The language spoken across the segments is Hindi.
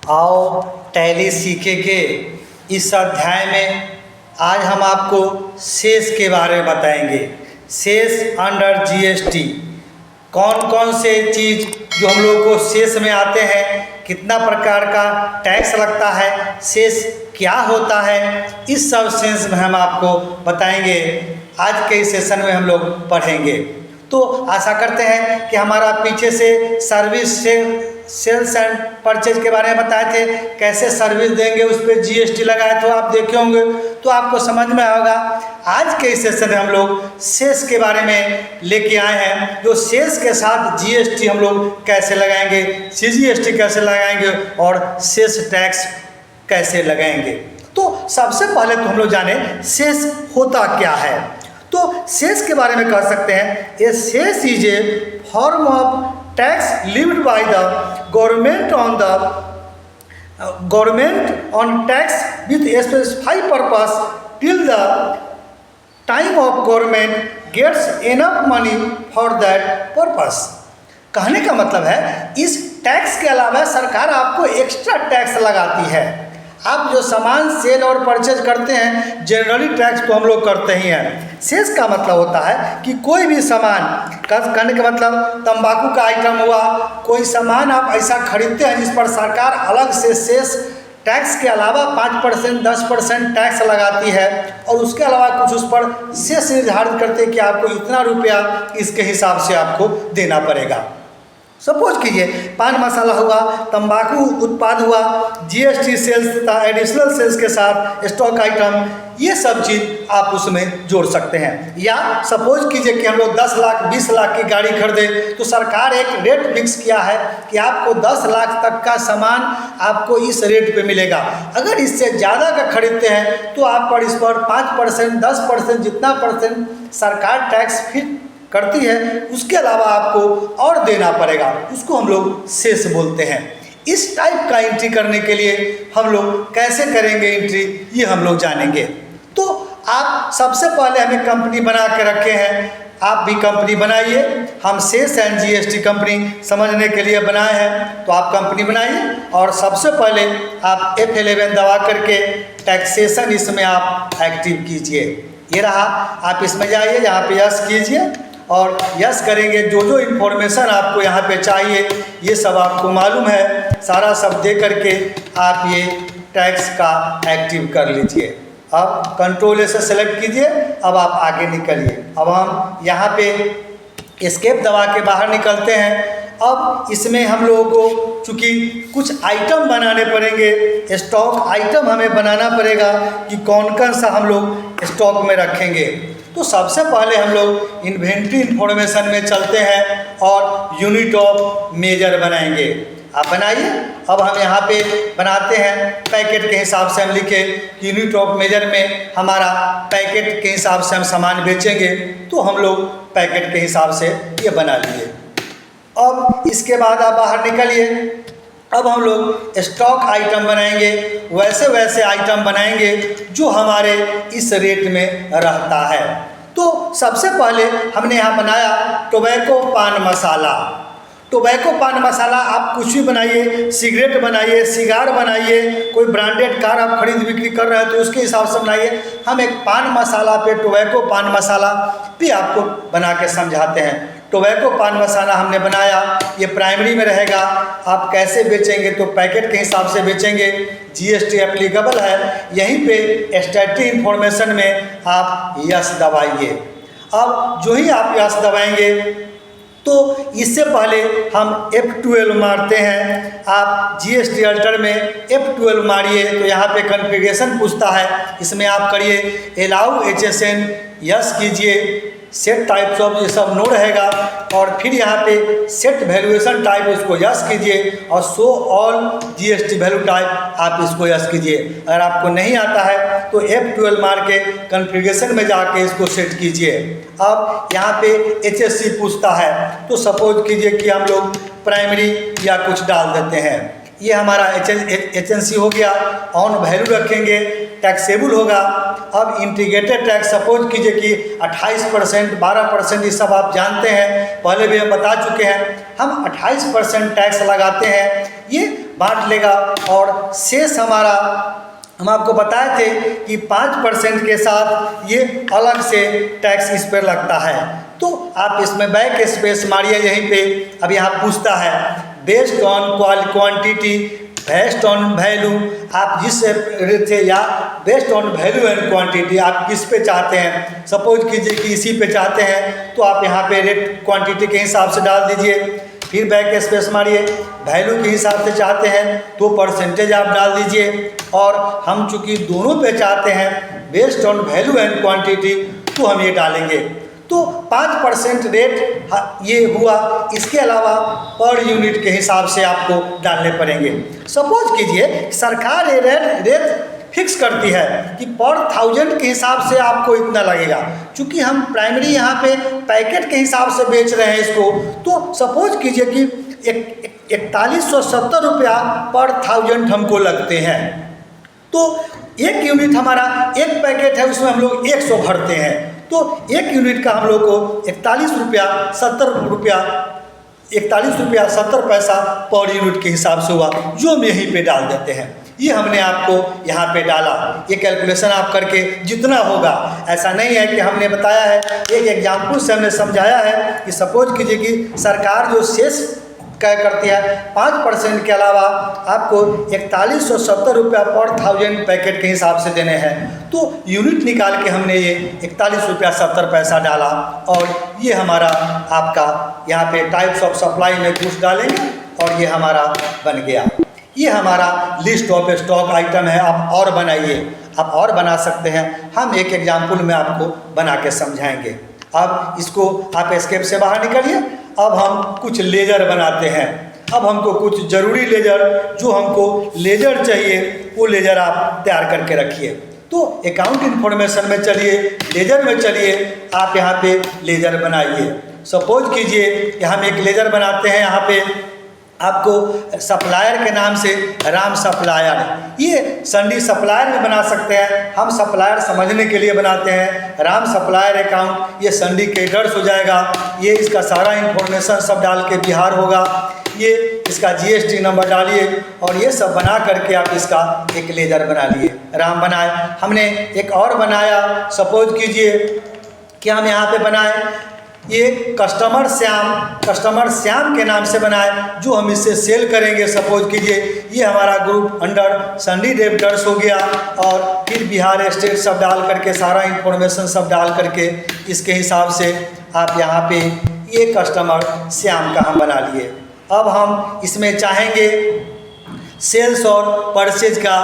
आओ टैली सीखेंगे। इस अध्याय में आज हम आपको सेस के बारे में बताएंगे। सेस अंडर जीएसटी, कौन कौन से चीज़ जो हम लोग को सेस में आते हैं, कितना प्रकार का टैक्स लगता है, सेस क्या होता है, इस सब सेंस में हम आपको बताएंगे। आज के इस सेशन में हम लोग पढ़ेंगे। तो आशा करते हैं कि हमारा पीछे से सर्विस से सेल्स एंड परचेज के बारे में बताए थे, कैसे सर्विस देंगे उस पर जीएसटी लगाए तो आप देखे होंगे, तो आपको समझ में आएगा। आज के इस सेशन में हम लोग सेस के बारे में लेके आए हैं, जो सेस के साथ जीएसटी हम लोग कैसे लगाएंगे, सीजीएसटी कैसे लगाएंगे और सेस टैक्स कैसे लगाएंगे। तो सबसे पहले तो हम लोग जाने सेस होता क्या है। तो सेस के बारे में कह सकते हैं, a cess is a form of tax levied by the government on tax with a specified purpose till the time of government gets enough money for that purpose. कहने का मतलब है, इस टैक्स के अलावा सरकार आपको एक्स्ट्रा टैक्स लगाती है। आप जो सामान सेल और परचेज करते हैं, जनरली टैक्स तो हम लोग करते ही हैं। सेस का मतलब होता है कि कोई भी सामान, कहने का मतलब तंबाकू का आइटम हुआ, कोई सामान आप ऐसा खरीदते हैं जिस पर सरकार अलग से सेस टैक्स के अलावा 5% 10% टैक्स लगाती है, और उसके अलावा कुछ उस पर सेस निर्धारित करते हैं कि आपको इतना रुपया इसके हिसाब से आपको देना पड़ेगा। सपोज कीजिए पान मसाला हुआ, तंबाकू उत्पाद हुआ, जीएसटी सेल्स तथा एडिशनल सेल्स के साथ स्टॉक आइटम, ये सब चीज़ आप उसमें जोड़ सकते हैं। या सपोज कीजिए कि हम लोग 10 लाख 20 लाख की गाड़ी खरीदें, तो सरकार एक रेट फिक्स किया है कि आपको 10 लाख तक का सामान आपको इस रेट पे मिलेगा। अगर इससे ज़्यादा का खरीदते हैं तो आप पर इस पर 5% 10% जितना परसेंट सरकार टैक्स फिक्स करती है, उसके अलावा आपको और देना पड़ेगा। उसको हम लोग सेस बोलते हैं। इस टाइप का एंट्री करने के लिए हम लोग कैसे करेंगे एंट्री, ये हम लोग जानेंगे। तो आप सबसे पहले हमें कंपनी बना के रखे हैं, आप भी कंपनी बनाइए। हम सेस एंड जीएसटी कंपनी समझने के लिए बनाए हैं, तो आप कंपनी बनाइए और सबसे पहले आप F11 दबा करके टैक्सेशन इसमें आप एक्टिव कीजिए। ये रहा, आप इसमें जाइए, यहाँ पे यस कीजिए और यस करेंगे। जो जो इन्फॉर्मेशन आपको यहाँ पे चाहिए ये सब आपको मालूम है, सारा सब दे करके आप ये टैक्स का एक्टिव कर लीजिए। अब कंट्रोल से सेलेक्ट कीजिए, अब आप आगे निकलिए। अब हम यहाँ पे एस्केप दबा के बाहर निकलते हैं। अब इसमें हम लोगों को चूँकि कुछ आइटम बनाने पड़ेंगे, स्टॉक आइटम हमें बनाना पड़ेगा कि कौन कौन सा हम लोग स्टॉक में रखेंगे। तो सबसे पहले हम लोग इन्वेंट्री इंफॉर्मेशन में चलते हैं और यूनिट ऑफ मेजर बनाएंगे। आप बनाइए। अब हम यहाँ पे बनाते हैं पैकेट के हिसाब से, हम लिखे यूनिट ऑफ मेजर में हमारा पैकेट के हिसाब से हम सामान बेचेंगे, तो हम लोग पैकेट के हिसाब से ये बना लिए। अब इसके बाद आप बाहर निकलिए। अब हम लोग स्टॉक आइटम बनाएंगे, वैसे वैसे आइटम बनाएंगे जो हमारे इस रेट में रहता है। तो सबसे पहले हमने यहाँ बनाया टोबैको पान मसाला। टोबैको पान मसाला आप कुछ भी बनाइए, सिगरेट बनाइए, सिगार बनाइए, कोई ब्रांडेड कार आप खरीद बिक्री कर रहे हैं तो उसके हिसाब से बनाइए। हम एक पान मसाला पे टोबैको पान मसाला भी आपको बना के समझाते हैं। टोबैको पान मसाला हमने बनाया, ये प्राइमरी में रहेगा। आप कैसे बेचेंगे, तो पैकेट के हिसाब से बेचेंगे, जीएसटी एप्लीकेबल है। यहीं पे स्टैटिक इंफॉर्मेशन में आप यस दबाइए। अब जो ही आप यस दबाएंगे तो इससे पहले हम F12 मारते हैं। आप जीएसटी अल्टर में F12 मारिए तो यहाँ पे कॉन्फ़िगरेशन पूछता है, इसमें आप करिए अलाउ HSN, यस कीजिए। सेट टाइप्स ऑफ ये सब नो रहेगा, और फिर यहाँ पे सेट वैल्यूएशन टाइप उसको यस कीजिए और show all GST value type आप इसको यस कीजिए। अगर आपको नहीं आता है तो F12 मार के कॉन्फ़िगरेशन में जाके इसको सेट कीजिए। अब यहाँ पे HSC पूछता है, तो सपोज कीजिए कि हम लोग प्राइमरी या कुछ डाल देते हैं। ये हमारा HNC हो गया। ऑन वैल्यू रखेंगे, टैक्सेबल होगा। अब इंटीग्रेटेड टैक्स सपोज कीजिए कि 28% 12%, ये सब आप जानते हैं, पहले भी हम बता चुके हैं। हम 28% टैक्स लगाते हैं ये बांट लेगा। और शेष हमारा हम आपको बताए थे कि 5% के साथ ये अलग से टैक्स इस पर लगता है। तो आप इसमें बैक स्पेस मारिए यहीं पे। अब यहाँ पूछता है based on quantity based on value, आप जिस रेट से या based on value and quantity आप किस पे चाहते हैं। सपोज कीजिए कि इसी पे चाहते हैं तो आप यहाँ पे रेट क्वांटिटी के हिसाब से डाल दीजिए। फिर बैक स्पेस मारिए, वैल्यू के हिसाब से चाहते हैं तो परसेंटेज आप डाल दीजिए। और हम चूँकि दोनों पे चाहते हैं based on value and quantity तो हम ये डालेंगे। तो 5% रेट ये हुआ। इसके अलावा पर यूनिट के हिसाब से आपको डालने पड़ेंगे। सपोज कीजिए सरकार ये रेट फिक्स करती है कि पर 1000 के हिसाब से आपको इतना लगेगा। चूँकि हम प्राइमरी यहाँ पे पैकेट के हिसाब से बेच रहे हैं इसको, तो सपोज कीजिए कि 4170 रुपया पर 1000 हमको लगते हैं। तो एक यूनिट हमारा एक पैकेट है, उसमें हम लोग 100 भरते हैं। तो एक यूनिट का हम लोग को 41 रुपया 70 पैसा पर यूनिट के हिसाब से हुआ, जो हम यहीं पे डाल देते हैं। ये हमने आपको यहाँ पे डाला। ये कैलकुलेशन आप करके जितना होगा, ऐसा नहीं है कि हमने बताया है, एक एग्जाम्पल से हमने समझाया है कि सपोज कीजिए कि सरकार जो शेष क्या करती है 5% के अलावा आपको 4170 रुपया पर 1000 पैकेट के हिसाब से देने हैं। तो यूनिट निकाल के हमने ये 41 रुपया 70 पैसा डाला। और ये हमारा आपका यहाँ पे टाइप्स ऑफ सप्लाई में कुछ डालेंगे और ये हमारा बन गया। ये हमारा लिस्ट ऑफ स्टॉक आइटम है। आप और बनाइए, आप और बना सकते हैं। हम एक एग्जाम्पल में आपको बना के समझाएंगे। अब इसको आप एस्केप से बाहर निकलिए। अब हम कुछ लेजर बनाते हैं। अब हमको कुछ ज़रूरी लेजर, जो हमको लेजर चाहिए वो लेजर आप तैयार करके रखिए। तो अकाउंट इन्फॉर्मेशन में चलिए, लेजर में चलिए, आप यहाँ पे लेजर बनाइए। सपोज कीजिए कि हम एक लेजर बनाते हैं। यहाँ पे आपको सप्लायर के नाम से राम सप्लायर, ये संडी सप्लायर भी बना सकते हैं। हम सप्लायर समझने के लिए बनाते हैं। राम सप्लायर अकाउंट, ये संडी केटर्स हो जाएगा। ये इसका सारा इंफॉर्मेशन सब डाल के बिहार होगा। ये इसका GST नंबर डालिए और ये सब बना करके आप इसका एक लेजर बना लिए। राम बनाए। हमने एक और बनाया। सपोज कीजिए कि हम यहाँ पे बनाए ये कस्टमर श्याम के नाम से बनाए, जो हम इससे सेल करेंगे। सपोज कीजिए ये हमारा ग्रुप अंडर संडी डेबिटर्स हो गया। और फिर बिहार स्टेट सब डाल करके सारा इंफॉर्मेशन सब डाल करके इसके हिसाब से आप यहाँ पे ये कस्टमर श्याम का हम बना लिए। अब हम इसमें चाहेंगे सेल्स और परचेज का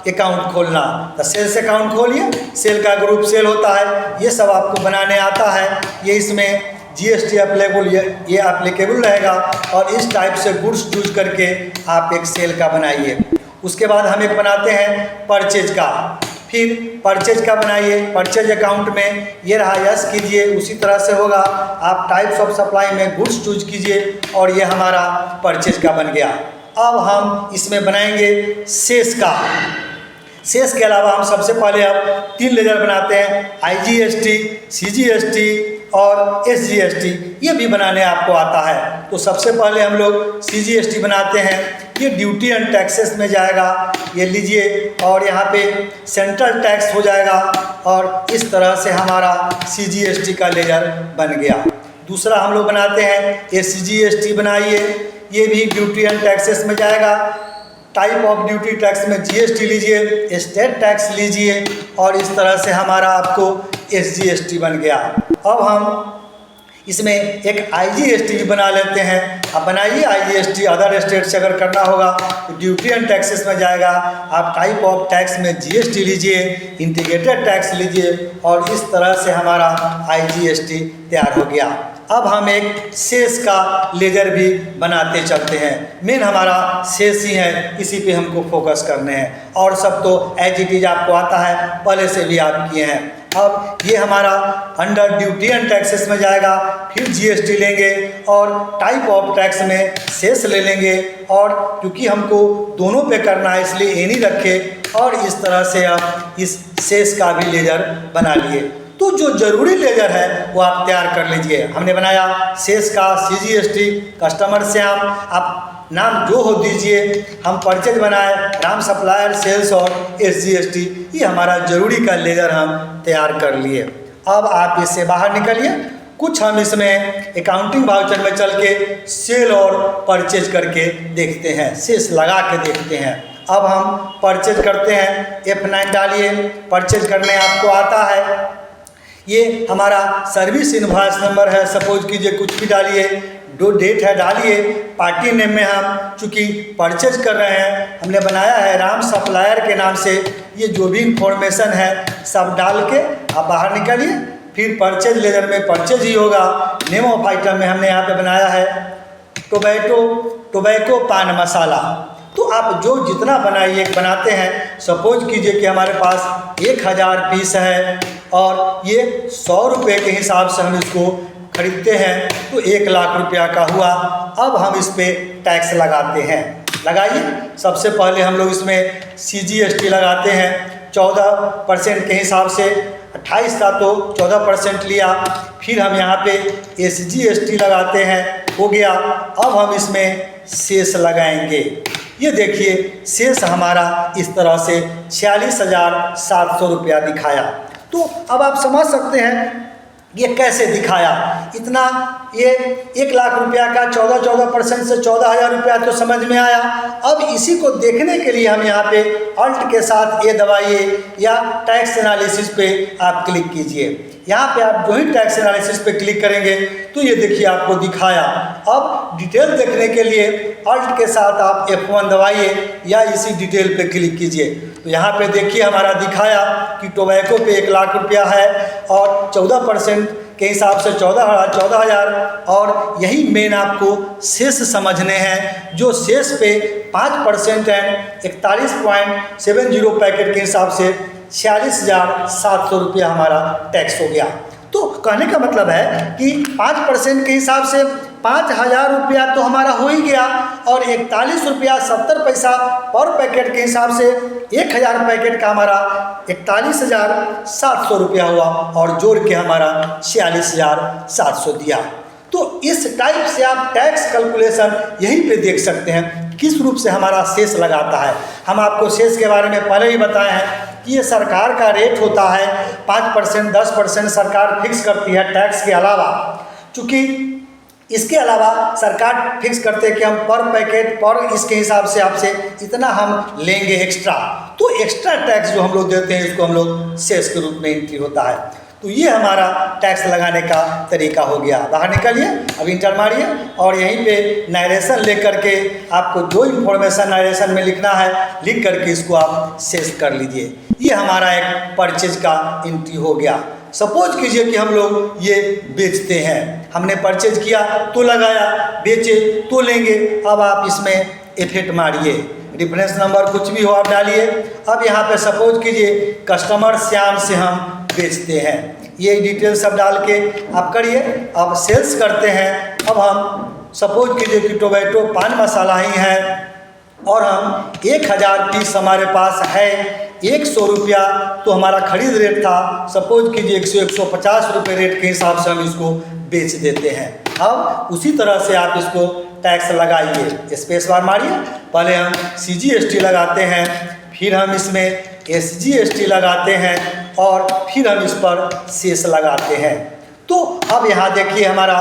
अकाउंट खोलना, तो सेल्स अकाउंट खोलिए। सेल का ग्रुप सेल होता है, ये सब आपको बनाने आता है। ये इसमें GST एप्लीकेबल, ये एप्लीकेबल रहेगा। और इस टाइप से गुड्स यूज करके आप एक सेल का बनाइए। उसके बाद हम एक बनाते हैं परचेज का। फिर परचेज का बनाइए। परचेज अकाउंट में ये रहा, यस कीजिए, उसी तरह से होगा। आप टाइप्स ऑफ सप्लाई में गुड्स यूज कीजिए और ये हमारा परचेज का बन गया। अब हम इसमें बनाएंगे शेष का। शेष के अलावा हम सबसे पहले अब 3 लेजर बनाते हैं, IGST, CGST और SGST। ये भी बनाने आपको आता है। तो सबसे पहले हम लोग CGST बनाते हैं। ये ड्यूटी एंड टैक्सेस में जाएगा, ये लीजिए। और यहाँ पे सेंट्रल टैक्स हो जाएगा। और इस तरह से हमारा CGST का लेजर बन गया। दूसरा हम लोग बनाते हैं SGST बनाइए। ये भी ड्यूटी एंड टैक्सेस में जाएगा। टाइप ऑफ ड्यूटी टैक्स में GST लीजिए, स्टेट टैक्स लीजिए। और इस तरह से हमारा आपको SGST बन गया। अब हम इसमें एक IGST भी बना लेते हैं। आप बनाइए IGST। अदर स्टेट से अगर करना होगा तो ड्यूटी एंड टैक्सेस में जाएगा। आप टाइप ऑफ टैक्स में GST लीजिए, इंटीग्रेटेड टैक्स लीजिए। और इस तरह से हमारा IGST तैयार हो गया। अब हम एक शेष का लेजर भी बनाते चलते हैं। मेन हमारा शेष ही है, इसी पे हमको फोकस करने हैं। और सब तो एज इट इज आपको आता है, पहले से भी आप किए हैं। अब ये हमारा अंडर ड्यूटी एंड टैक्सेस में जाएगा। फिर GST लेंगे और टाइप ऑफ टैक्स में शेष ले लेंगे। और क्योंकि हमको दोनों पे करना है इसलिए एनी रखे। और इस तरह से आप इस शेष का भी लेजर बना लिए। तो जो जरूरी लेजर है वो आप तैयार कर लीजिए। हमने बनाया शेष का, CGST, कस्टमर श्याम। आप नाम जो हो दीजिए, हम परचेज बनाए राम सप्लायर सेल्स और SGST, ये हमारा जरूरी का लेजर हम तैयार कर लिए। अब आप इससे बाहर निकलिए। कुछ हम इसमें अकाउंटिंग वाउचर में चल के सेल और परचेज करके देखते हैं, शेष लगा के देखते हैं। अब हम परचेज करते हैं, F9 डालिए। परचेज करने आपको आता है, ये हमारा सर्विस इनवॉइस नंबर है, सपोज कीजिए कुछ भी डालिए, जो डेट है डालिए। पार्टी नेम में हम चूँकि परचेज कर रहे हैं, हमने बनाया है राम सप्लायर के नाम से, ये जो भी इंफॉर्मेशन है सब डाल के आप बाहर निकलिए। फिर परचेज लेजर में परचेज ही होगा। नेम ऑफ आइटम में हमने यहाँ पे बनाया है टोबैको पान मसाला। तो आप जो जितना बनाते हैं, सपोज कीजिए कि हमारे पास 1000 पीस है और ये 100 रुपये के हिसाब से हम इसको खरीदते हैं, तो 1 लाख रुपया का हुआ। अब हम इस पर टैक्स लगाते हैं। लगाइए। सबसे पहले हम लोग इसमें CGST लगाते हैं 14% के हिसाब से। 28 था तो 14% लिया। फिर हम यहाँ पे SGST लगाते हैं, हो गया। अब हम इसमें शेष लगाएंगे। ये देखिए शेष हमारा इस तरह से 46,700 रुपया दिखाया। तो अब आप समझ सकते हैं ये कैसे दिखाया। इतना ये 1 लाख रुपया का 14% से 14,000 रुपया तो समझ में आया। अब इसी को देखने के लिए हम यहाँ पे अल्ट के साथ ए दबाइए या टैक्स एनालिसिस पे आप क्लिक कीजिए। यहाँ पे आप जो ही टैक्स एनालिसिस पे क्लिक करेंगे तो ये देखिए आपको दिखाया। अब डिटेल देखने के लिए अल्ट के साथ आप F1 दबाइए या इसी डिटेल पे क्लिक कीजिए। तो यहाँ पे देखिए हमारा दिखाया कि टोबैको पे 1 लाख रुपया है और 14% के हिसाब से 14,000। और यही मेन आपको शेष समझने हैं, जो शेष पे 5% एंड 41.70 पैकेट के हिसाब से 46,700 रुपया हमारा टैक्स हो गया। तो कहने का मतलब है कि 5% के हिसाब से 5,000 रुपया तो हमारा हो ही गया और 41 रुपया 70 पैसा पर पैकेट के हिसाब से 1,000 पैकेट का हमारा 41,700 रुपया हुआ और जोड़ के हमारा 46,700 दिया। तो इस टाइप से आप टैक्स कैलकुलेशन यहीं पे देख सकते हैं किस रूप से हमारा शेष लगाता है। हम आपको शेष के बारे में पहले ही बताए हैं कि ये सरकार का रेट होता है 5%, 10% सरकार फिक्स करती है टैक्स के अलावा। चूँकि इसके अलावा सरकार फिक्स करते हैं कि हम पर पैकेट पर इसके हिसाब से आपसे इतना हम लेंगे एक्स्ट्रा, तो एक्स्ट्रा टैक्स जो हम लोग देते हैं इसको हम लोग शेष के रूप में एंट्री होता है। तो ये हमारा टैक्स लगाने का तरीका हो गया। बाहर निकलिए, अब इंटर मारिए और यहीं पे नरेशन लेकर के आपको जो इन्फॉर्मेशन नरेशन में लिखना है लिख करके इसको आप शेष कर लीजिए। ये हमारा एक परचेज का एंट्री हो गया। सपोज कीजिए कि हम लोग ये बेचते हैं, हमने परचेज किया तो लगाया, बेचे तो लेंगे। अब आप इसमें इफेक्ट मारिए, रेफरेंस नंबर कुछ भी हो आप डालिए। अब यहाँ पे सपोज कीजिए कस्टमर श्याम से हम बेचते हैं, ये डिटेल सब डाल के आप करिए। अब सेल्स करते हैं। अब हम सपोज कीजिए कि टोबैको पान मसाला ही है और हम 1000 पीस हमारे पास है, 100 रुपया तो हमारा खरीद रेट था, सपोज कीजिए 150 रुपये रेट के हिसाब से हम इसको बेच देते हैं। अब उसी तरह से आप इसको टैक्स लगाइए, स्पेस बार मारिए। पहले हम CGST लगाते हैं, फिर हम इसमें SGST लगाते हैं और फिर हम इस पर शेष लगाते हैं। तो अब यहाँ देखिए हमारा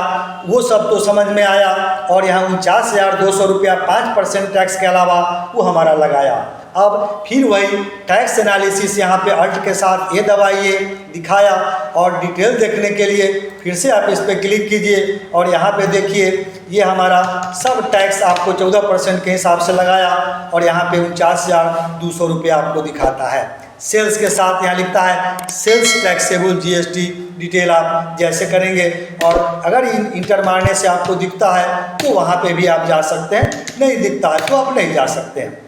वो सब तो समझ में आया और यहाँ 49,200 रुपया 5% टैक्स के अलावा वो हमारा लगाया। अब फिर वही टैक्स एनालिसिस यहाँ पे अल्ट के साथ ये दबाइए, दिखाया और डिटेल देखने के लिए फिर से आप इस पर क्लिक कीजिए और यहाँ पे देखिए ये हमारा सब टैक्स आपको 14% के हिसाब से लगाया और यहाँ पे 49,200 रुपया आपको दिखाता है। सेल्स के साथ यहाँ लिखता है सेल्स टैक्सेबल GST डिटेल आप जैसे करेंगे और अगर इंटर मारने से आपको दिखता है तो वहाँ पे भी आप जा सकते हैं, नहीं दिखता है तो आप नहीं जा सकते हैं।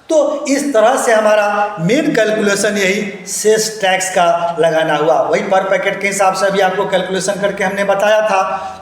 तो इस तरह से हमारा मेन कैलकुलेशन यही शेष टैक्स का लगाना हुआ। वही पर पैकेट के हिसाब से भी आपको कैलकुलेशन करके हमने बताया था।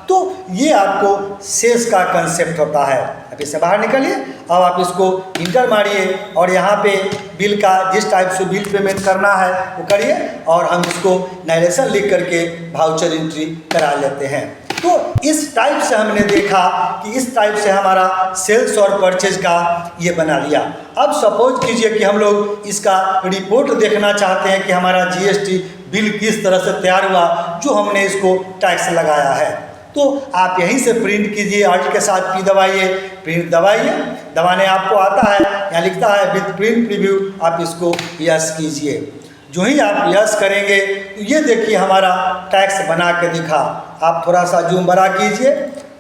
तो ये आपको शेष का कंसेप्ट होता है। अब इससे बाहर निकलिए, अब आप इसको इंटर मारिए और यहाँ पे बिल का जिस टाइप से बिल पेमेंट करना है वो करिए और हम इसको नरेशन लिख करके वाउचर एंट्री करा लेते हैं। तो इस टाइप से हमने देखा कि इस टाइप से हमारा सेल्स और परचेज का ये बना लिया। अब सपोज कीजिए कि हम लोग इसका रिपोर्ट देखना चाहते हैं कि हमारा जीएसटी बिल किस तरह से तैयार हुआ जो हमने इसको टैक्स लगाया है। तो आप यहीं से प्रिंट कीजिए, अल्ट के साथ पी दबाइए, प्रिंट दबाइए, दबाने आपको आता है, यहाँ लिखता है विद प्रिंट प्रीव्यू, आप इसको यस कीजिए। जो ही आप यस करेंगे तो ये देखिए हमारा टैक्स बना के दिखा। आप थोड़ा सा जूम बड़ा कीजिए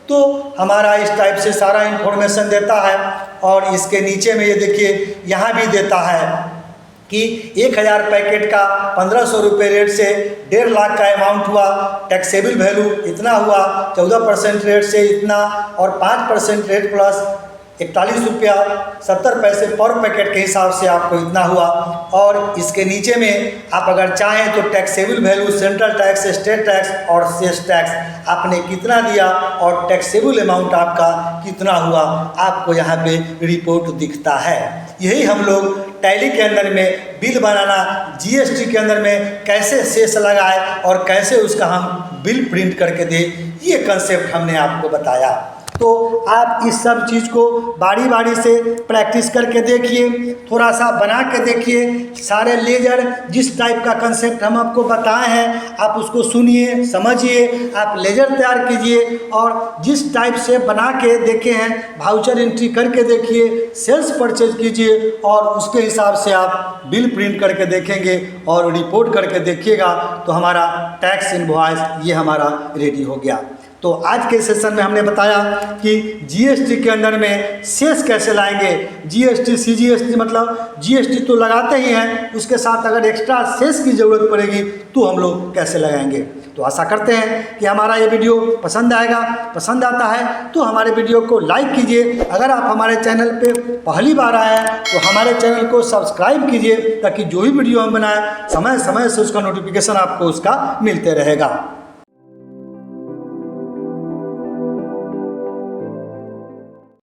तो हमारा इस टाइप से सारा इन्फॉर्मेशन देता है। और इसके नीचे में ये देखिए यहाँ भी देता है कि 1000 पैकेट का 1500 रुपये रेट से 1.5 लाख का अमाउंट हुआ, टैक्सेबल वैल्यू इतना हुआ, 14% रेट से इतना और 5% रेट प्लस 41 रुपया 70 पैसे पर पैकेट के हिसाब से आपको इतना हुआ। और इसके नीचे में आप अगर चाहें तो taxable value, central tax, state tax और सेस टैक्स आपने कितना दिया और टैक्सेबल अमाउंट आपका कितना हुआ, आपको यहाँ पे रिपोर्ट दिखता है। यही हम लोग टैली के अंदर में बिल बनाना, जीएसटी के अंदर में कैसे सेस लगाए और कैसे उसका हम बिल प्रिंट करके दें, ये कंसेप्ट हमने आपको बताया। तो आप इस सब चीज़ को बारी बारी से प्रैक्टिस करके देखिए, थोड़ा सा बना के देखिए। सारे लेजर जिस टाइप का कंसेप्ट हम आपको बताए हैं आप उसको सुनिए, समझिए, आप लेजर तैयार कीजिए और जिस टाइप से बना के देखे हैं वाउचर एंट्री करके देखिए, सेल्स परचेज कीजिए और उसके हिसाब से आप बिल प्रिंट करके देखेंगे और रिपोर्ट करके देखिएगा तो हमारा टैक्स इनवॉइस ये हमारा रेडी हो गया। तो आज के सेशन में हमने बताया कि जीएसटी के अंदर में सेस कैसे लाएंगे। जीएसटी सीजीएसटी मतलब जीएसटी तो लगाते ही हैं, उसके साथ अगर एक्स्ट्रा सेस की ज़रूरत पड़ेगी तो हम लोग कैसे लगाएंगे। तो आशा करते हैं कि हमारा ये वीडियो पसंद आएगा। पसंद आता है तो हमारे वीडियो को लाइक कीजिए। अगर आप हमारे चैनल पे पहली बार आए हैं तो हमारे चैनल को सब्सक्राइब कीजिए ताकि जो भी वीडियो हम बनाएं समय समय से उसका नोटिफिकेशन आपको उसका मिलते रहेगा।